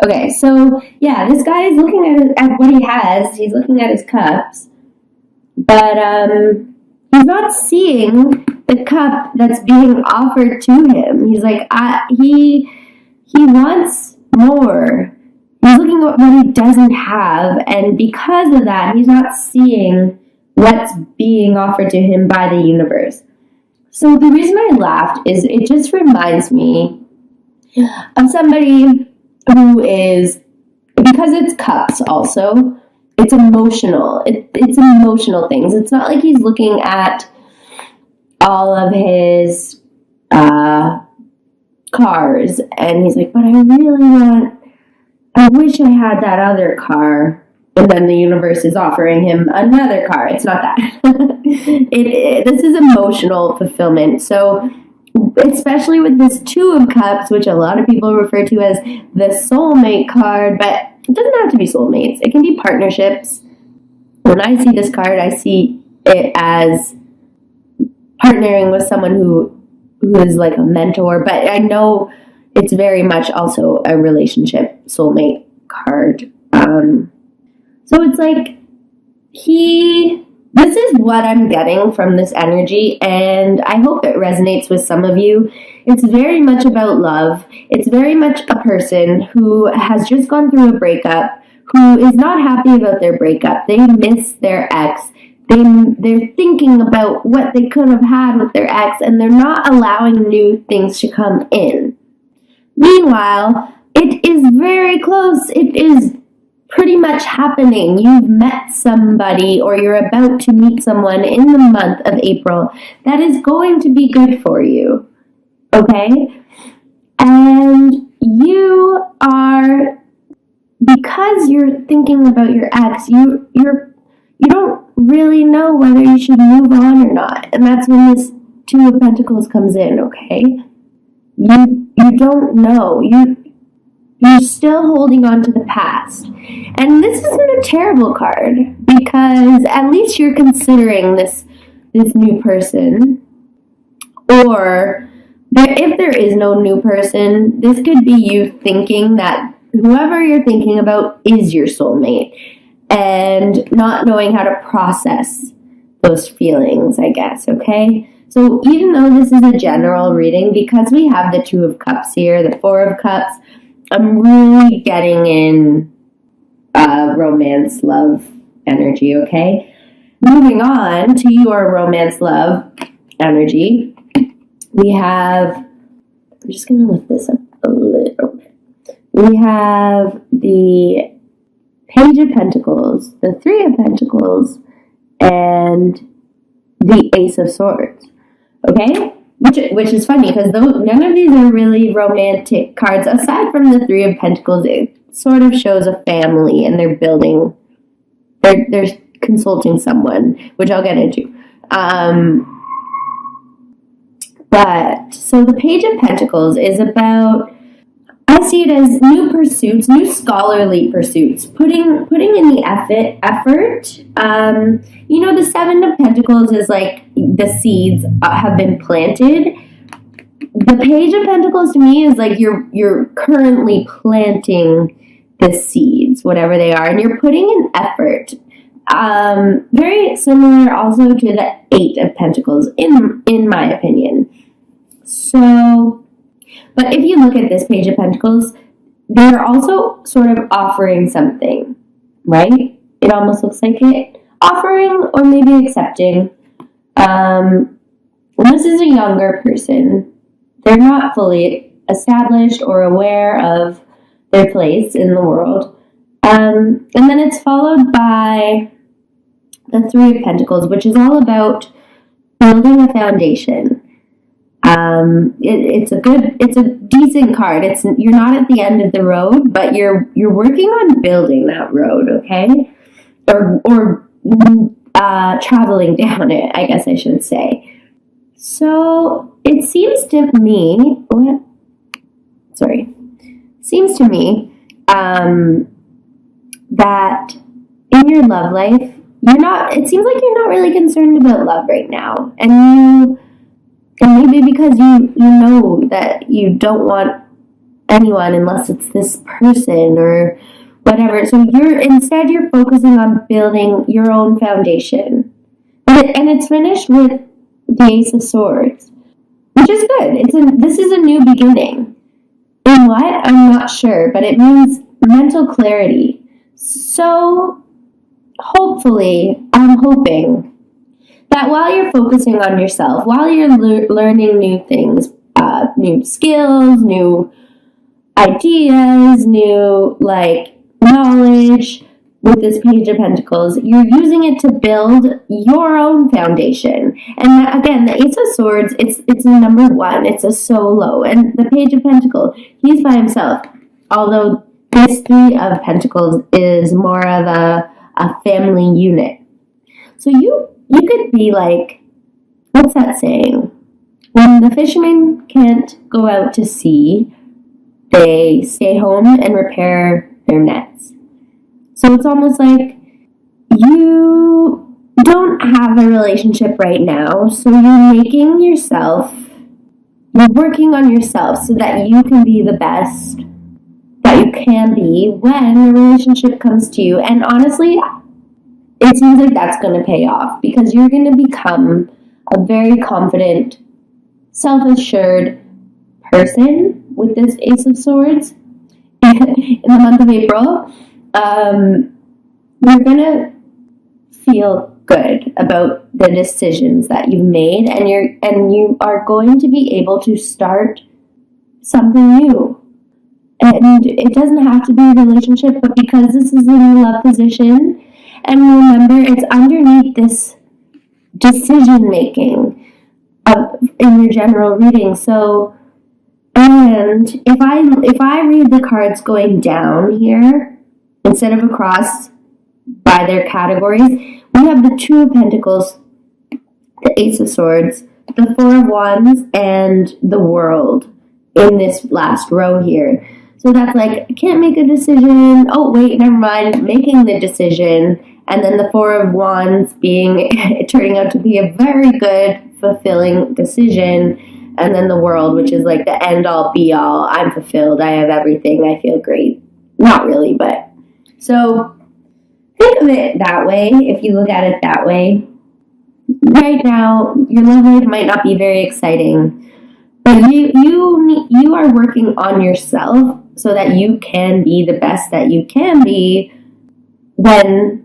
Okay, so yeah, this guy is looking at what he has. He's looking at his cups, but he's not seeing the cup that's being offered to him. He's like, he wants more. He's looking at what he doesn't have, and because of that, he's not seeing what's being offered to him by the universe. So the reason I laughed is it just reminds me of somebody who is, because it's cups also, it's emotional. It's emotional things. It's not like he's looking at all of his cars and he's like, but I wish I had that other car. And then the universe is offering him another car. It's not that. This is emotional fulfillment. So, especially with this Two of Cups, which a lot of people refer to as the soulmate card, but it doesn't have to be soulmates. It can be partnerships. When I see this card, I see it as partnering with someone who is like a mentor, but I know it's very much also a relationship soulmate card. So it's like this is what I'm getting from this energy, and I hope it resonates with some of you. It's very much about love. It's very much a person who has just gone through a breakup, who is not happy about their breakup. They miss their ex. They're thinking about what they could have had with their ex, and they're not allowing new things to come in. Meanwhile, it is very close. It is pretty much happening. You've met somebody or you're about to meet someone in the month of April that is going to be good for you. Okay? And you are, because you're thinking about your ex, you don't really know whether you should move on or not. And that's when this Two of Pentacles comes in, okay? You don't know. You're still holding on to the past. And this isn't a terrible card, because at least you're considering this new person. Or if there is no new person, this could be you thinking that whoever you're thinking about is your soulmate, and not knowing how to process those feelings, I guess, okay? So even though this is a general reading, because we have the Two of Cups here, the Four of Cups, I'm really getting in romance, love energy, okay? Moving on to your romance, love energy, we have, I'm just going to lift this up a little bit. We have the Page of Pentacles, the Three of Pentacles, and the Ace of Swords, okay? Which is funny, because none of these are really romantic cards. Aside from the Three of Pentacles, it sort of shows a family, and they're consulting someone, which I'll get into. But, so the Page of Pentacles is about, I see it as new pursuits, new scholarly pursuits, putting in the effort. The Seven of Pentacles is like the seeds have been planted. The Page of Pentacles to me is like you're currently planting the seeds, whatever they are, and you're putting in effort. Very similar also to the Eight of Pentacles, in my opinion. So, but if you look at this Page of Pentacles, they're also sort of offering something, right? It almost looks like it. Offering or maybe accepting. This is a younger person. They're not fully established or aware of their place in the world. And then it's followed by the Three of Pentacles, which is all about building a foundation. It's a decent card. You're not at the end of the road, but you're working on building that road, okay? Or traveling down it, I guess I should say. So it seems to me that in your love life, it seems like you're not really concerned about love right now. And maybe because you know that you don't want anyone unless it's this person or whatever. So you're focusing on building your own foundation. And it's finished with the Ace of Swords, which is good. This is a new beginning. In what? I'm not sure, but it means mental clarity. So hopefully, I'm hoping that while you're focusing on yourself, while you're learning new things, new skills, new ideas, new knowledge with this Page of Pentacles, you're using it to build your own foundation. And again, the Ace of Swords, it's a number one. It's a solo. And the Page of Pentacles, he's by himself. Although this Three of Pentacles is more of a family unit. So you could be like, what's that saying? When the fishermen can't go out to sea, they stay home and repair their nets. So it's almost like you don't have a relationship right now, so you're working on yourself so that you can be the best that you can be when a relationship comes to you. And honestly, it seems like that's going to pay off because you're going to become a very confident, self-assured person with this Ace of Swords in the month of April. You're going to feel good about the decisions that you've made, and you are going to be able to start something new. And it doesn't have to be a relationship, but because this is in a love position, and remember, it's underneath this decision making in your general reading. So, and if I read the cards going down here instead of across by their categories, we have the Two of Pentacles, the Ace of Swords, the Four of Wands, and the World in this last row here. So that's like, I can't make a decision. Oh, wait, never mind. Making the decision. And then the Four of Wands turning out to be a very good, fulfilling decision. And then the World, which is like the end all be all. I'm fulfilled. I have everything. I feel great. Not really, but. So think of it that way, if you look at it that way. Right now, your love life might not be very exciting, but you are working on yourself so that you can be the best that you can be when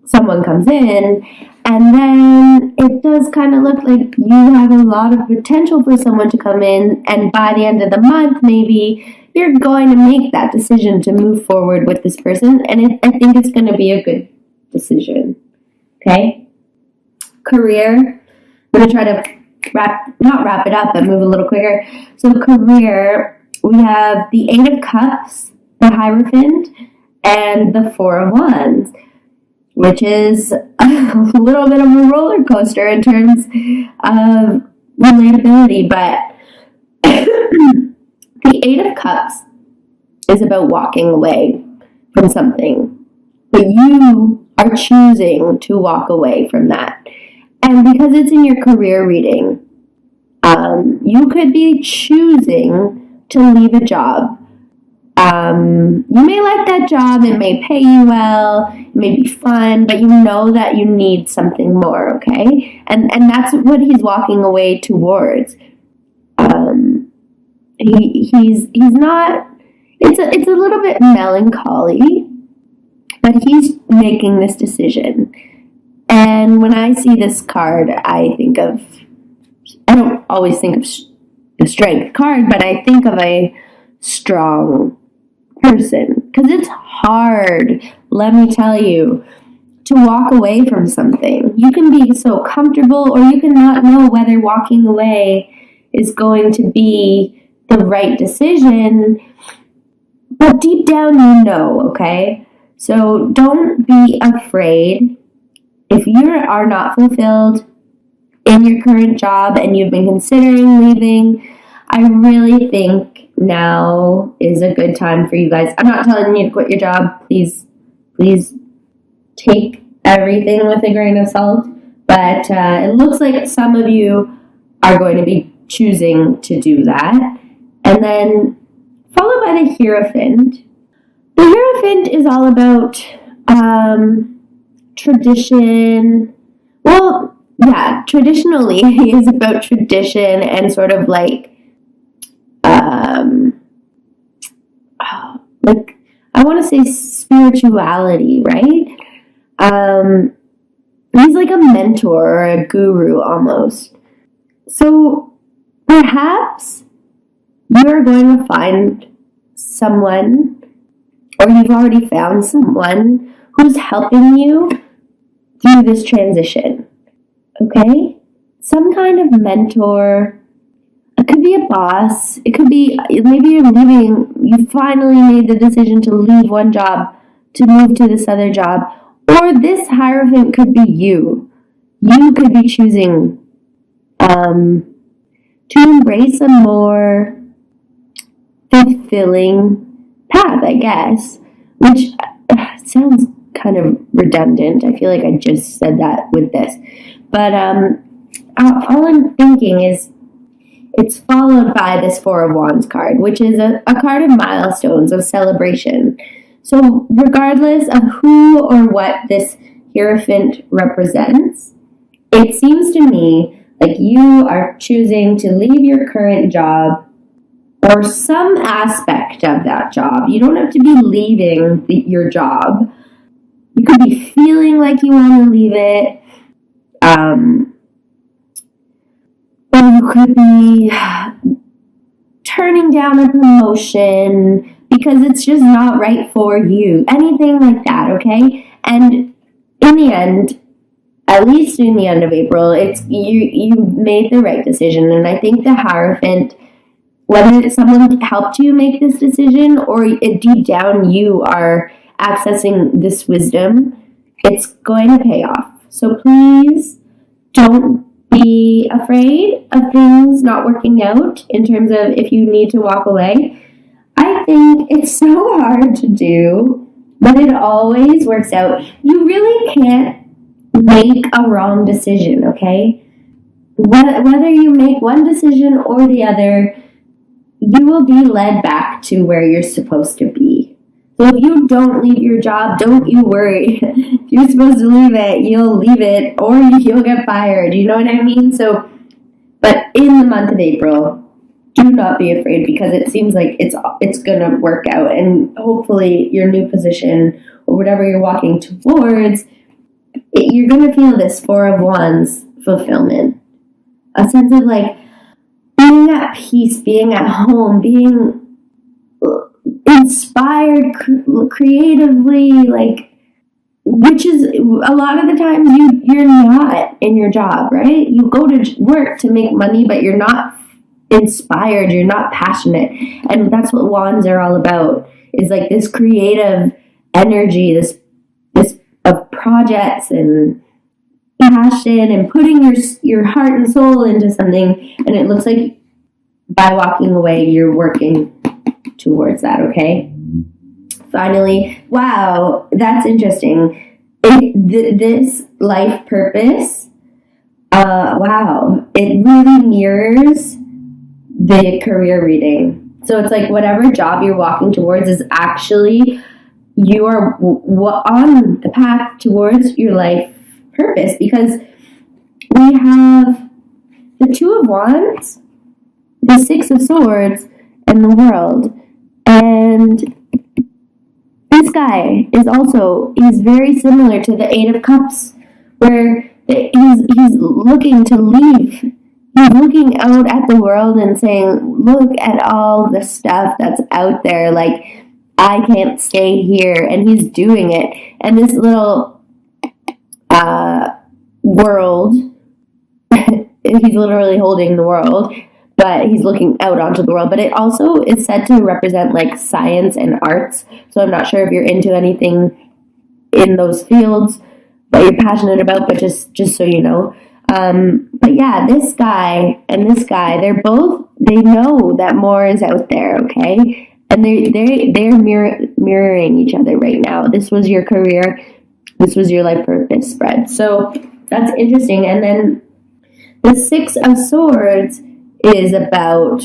someone comes in. And then it does kind of look like you have a lot of potential for someone to come in, and by the end of the month, maybe you're going to make that decision to move forward with this person, and I think it's going to be a good decision. Okay? Career. I'm going to try to not wrap it up, but move a little quicker. So career, we have the Eight of Cups, the Hierophant, and the Four of Wands, which is a little bit of a roller coaster in terms of relatability, but the Eight of Cups is about walking away from something, but you are choosing to walk away from that. And because it's in your career reading, you could be choosing to leave a job. You may like that job, it may pay you well, it may be fun, but you know that you need something more, okay? And that's what he's walking away towards. He's not, it's a little bit melancholy, but he's making this decision. And when I see this card, I don't always think of the strength card, but I think of a strong person, because it's hard, let me tell you, to walk away from something. You can be so comfortable, or you can not know whether walking away is going to be the right decision, but deep down you know, okay? So don't be afraid. If you are not fulfilled in your current job and you've been considering leaving, I really think now is a good time for you guys. I'm not telling you to quit your job. Please take everything with a grain of salt. But it looks like some of you are going to be choosing to do that. And then followed by the Hierophant. The Hierophant is all about tradition. Well, yeah, traditionally is about tradition and sort of like I want to say spirituality, right? He's like a mentor or a guru almost. So perhaps you're going to find someone, or you've already found someone who's helping you through this transition. Okay? Some kind of mentor. It could be a boss. It could be maybe you're leaving. You finally made the decision to leave one job to move to this other job. Or this Hierophant could be you. You could be choosing to embrace a more fulfilling path, I guess. Which sounds kind of redundant. I feel like I just said that with this. But all I'm thinking is it's followed by this Four of Wands card, which is a card of milestones, of celebration. So regardless of who or what this Hierophant represents, it seems to me like you are choosing to leave your current job or some aspect of that job. You don't have to be leaving your job. You could be feeling like you want to leave it. Or you could be turning down a promotion because it's just not right for you. Anything like that, okay? And in the end, at least in the end of April, it's you made the right decision. And I think the Hierophant, whether someone helped you make this decision or deep down you are accessing this wisdom, it's going to pay off. So please don't be afraid of things not working out in terms of if you need to walk away. I think it's so hard to do, but it always works out. You really can't make a wrong decision, okay? Whether you make one decision or the other, you will be led back to where you're supposed to be. So if you don't leave your job, don't you worry. If you're supposed to leave it, you'll leave it or you'll get fired. You know what I mean? So, but in the month of April, do not be afraid because it seems like it's going to work out. And hopefully your new position or whatever you're walking towards, you're going to feel this Four of Wands fulfillment. A sense of like being at peace, being at home, being inspired creatively, like, which is a lot of the times you're not in your job, right? You go to work to make money, but you're not inspired, you're not passionate. And that's what wands are all about, is like this creative energy, this of projects and passion and putting your heart and soul into something. And it looks like by walking away, you're working towards that, okay? Finally, wow, that's interesting. This life purpose, wow, it really mirrors the career reading. So it's like whatever job you're walking towards is actually you are on the path towards your life purpose, because we have the Two of Wands, the Six of Swords, and the World. And this guy is he's very similar to the Eight of Cups, where he's looking to leave. He's looking out at the world and saying, look at all the stuff that's out there. Like, I can't stay here. And he's doing it. And this little world, he's literally holding the world, but he's looking out onto the world. But it also is said to represent like science and arts. So I'm not sure if you're into anything in those fields that you're passionate about, but just so you know. But yeah, this guy and this guy, they know that more is out there, okay? And they're mirroring each other right now. This was your career. This was your life purpose spread. So that's interesting. And then the Six of Swords is about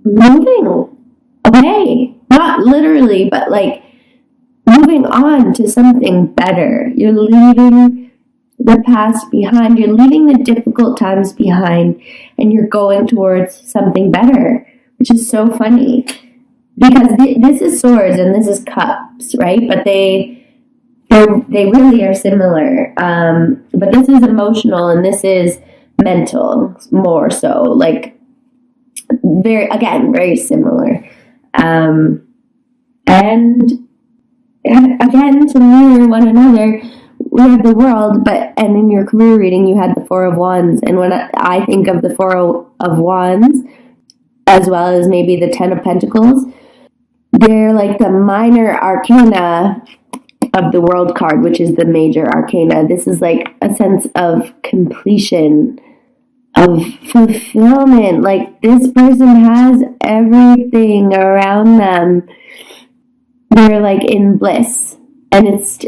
moving away. Not literally, but like moving on to something better. You're leaving the past behind. You're leaving the difficult times behind, and you're going towards something better, which is so funny because this is swords and this is cups, right? But they really are similar. But this is emotional and this is mental more so. Like very similar. And again, to mirror one another, we have the world, and in your career reading, you had the Four of Wands. And when I think of the Four of Wands, as well as maybe the Ten of Pentacles, they're like the minor arcana of the World card, which is the major arcana. This is like a sense of completion, of fulfillment. Like this person has everything around them. They're like in bliss, and it's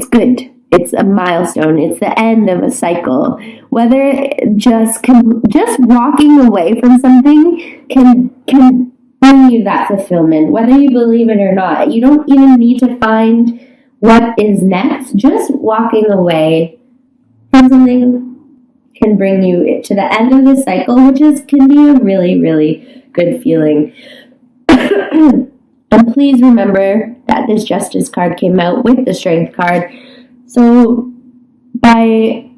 good. It's a milestone. It's the end of a cycle. Whether just walking away from something can bring you that fulfillment, whether you believe it or not. You don't even need to find what is next. Just walking away from something can bring you to the end of the cycle, which can be a really, really good feeling. And please remember that this Justice card came out with the Strength card. So by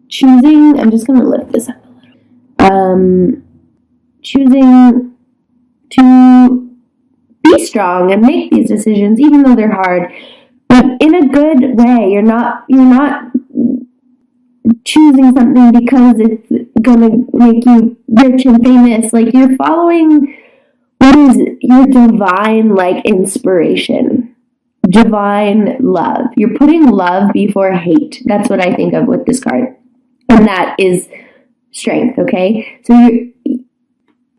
choosing, I'm just going to lift this up a little. Choosing to be strong and make these decisions, even though they're hard, but in a good way. You're not choosing something because it's gonna make you rich and famous. Like you're following what is your divine like inspiration, divine love. You're putting love before hate. That's what I think of with this card, and that is strength. Okay, so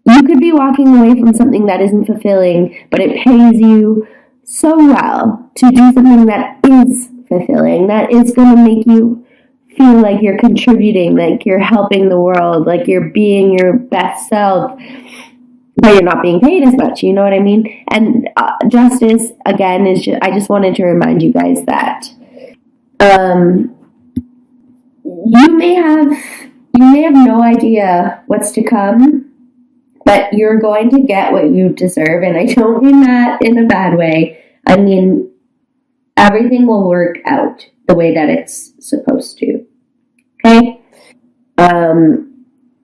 you could be walking away from something that isn't fulfilling, but it pays you so well to do something that is fulfilling, that is going to make you feel like you're contributing, like you're helping the world, like you're being your best self, but you're not being paid as much. You know what I mean? And justice, again, I just wanted to remind you guys that you may have no idea what's to come, but you're going to get what you deserve. And I don't mean that in a bad way. I mean, everything will work out the way that it's supposed to. Okay?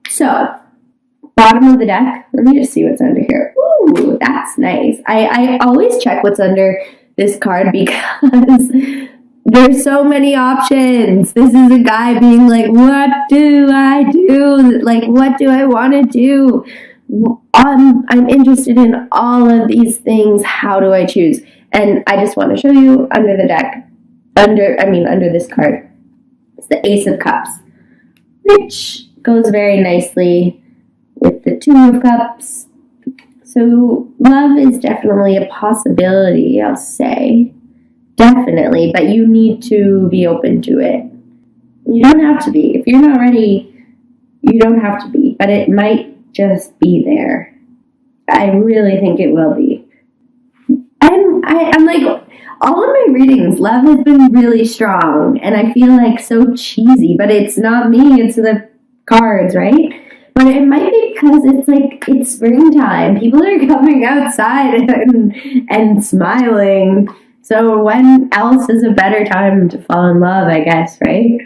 So, bottom of the deck. Let me just see what's under here. Ooh, that's nice. I always check what's under this card because there's so many options. This is a guy being like, what do I do? Like, what do I want to do? I'm interested in all of these things. How do I choose? And I just want to show you under the deck, under this card. It's the Ace of Cups, which goes very nicely with the Two of Cups. So love is definitely a possibility, I'll say. Definitely, but you need to be open to it. You don't have to be. If you're not ready, you don't have to be, but it might just be there. I really think it will be. And I'm like, all of my readings, love has been really strong, and I feel like so cheesy, but it's not me, it's the cards, right? But it might be because it's like, it's springtime. People are coming outside and smiling. So when else is a better time to fall in love, I guess, right?